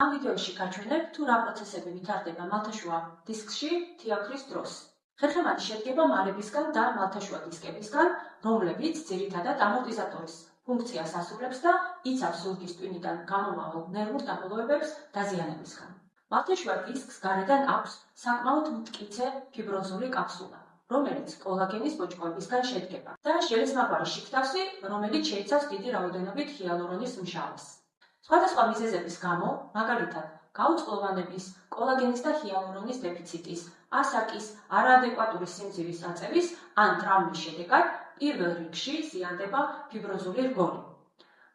ამ ვიდეოში გაჩვენებ, თუ რა პროცესები ვითარდება მალთაშუა დისკში თიაქრის დროს. ხერხემალი შედგება მალებისგან და მალთაშუა დისკებისგან, რომლებიც ძირითადად ამორტიზატორის ფუნქციას ასრულებს და იცავს ზურგის ტვინიდან გამომავალ ნერვულ დაბოლოებებს დაზიანებისგან. მალთაშუა დისკს გარედან აქვს საკმაოდ მტკიცე ფიბროზული კაფსულა, რომელიც კოლაგენის ბოჭკოებისგან შედგება და ჟელეზნაგვარი შიგთავსი, რომელიც შეიცავს დიდი რაოდენობით ჰიალურონის მჟავას. სხვადასხვა მიზეზების გამო, მაგალითად, გაუწყლოვანების, კოლაგენის და ჰიალურონის დეფიციტის, ასაკის, არაადეკვატური სიმძიმის აწევის ან ტრავმის შედეგად პირველ რიგში ზიანდება ფიბროზული რგოლი.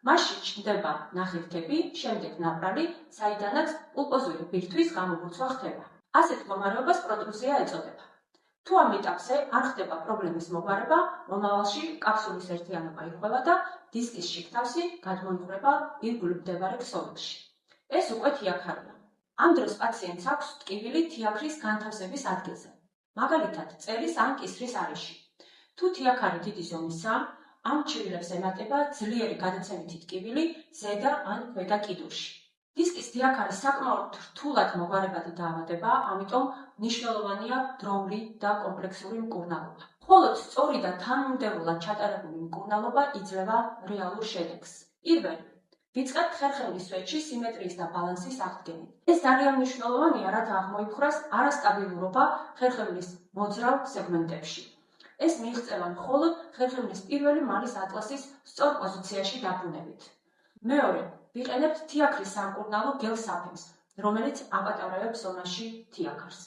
მასში ჩნდება ნახევრთები, შემდეგ ნაპრალი, საიდანაც პულპოზური ბირთვის გამომბურცვა ხდება. ასეთ მდგომარეობას პროტრუზია ეწოდება. თუ ამ ეტაპზე არ ხდება პრობლემის მოგვარება, მომავალში კაფსულის ერთიანობა ირღვევა და დისკის შიგთავსი გადმოიხრება ირგვლივ მდებარე ქსოვილში. ეს უკვე თიაქარია. ამ დროს პაციენტს აქვს ტკივილი თიაქრის განთავსების ადგილზე, მაგალითად, წერის ან კისრის არეში. თუ თიაქარი დიდი ზომისაა, ამ ჩივილებს ემატება ძლიერი გადაცემითი ტკივილი ზედა ან ქვედა კიდურში. დისკის თიაქარი საკმაოდ რთულად მოგვარებადი დაავადება, ამიტომ მნიშვნელოვანია დროული და კომპლექსური მკურნალობა. მხოლოდ სწორი და თანმიმდევრულად ჩატარებული მკურნალობა იძლევა რეალურ შედეგს. პირველი, ვიწყებთ ხერხემლის სვეტში სიმეტრიის და ბალანსის აღდგენით. ეს ძალიან მნიშვნელოვანია, რათა აღმოიფხვრას არასტაბილურობა ხერხემლის მოძრავ სეგმენტებში. ეს მიიღწევა მხოლოდ ხერხემლის პირველი მალის ატლასის სწორ პოზიციაში დაბრუნებით. მეორე, ვიყენებთ თიაქრის სამკურნალო გელ-საფენს, რომელიც აპატავრებს ზონაში თიაქარს.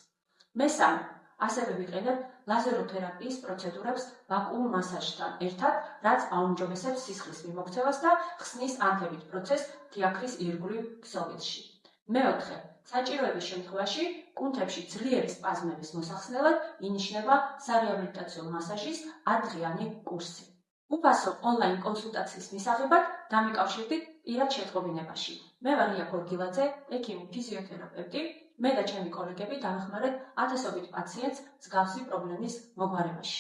მესამე, ასევე ვიყენებთ ლაზეროთერაპიის პროცედურებს ვაკუუმ მასაჟთან ერთად, რაც აუმჯობესებს სისხლის მიმოქცევას და ხსნის ანთებით პროცესს თიაქრის ირგვლივ ქსოვილში. მეოთხე, საჭიროების შემთხვევაში კუნთებში ძლიერი სპაზმების მოსახსნელად ინიშნება სარეაბილიტაციო მასაჟის ათდღიანი კურსი. უფასო ონლაინ კონსულტაციის მისაღებად დამიკავშირდით პირად შეტყობინებაში. მე ვარ ია გორგილაძე, ექიმი ფიზიოთერაპევტი. მე და ჩემი კოლეგები დავეხმარეთ ათასობით პაციენტს მსგავსი პრობლემის მოგვარებაში.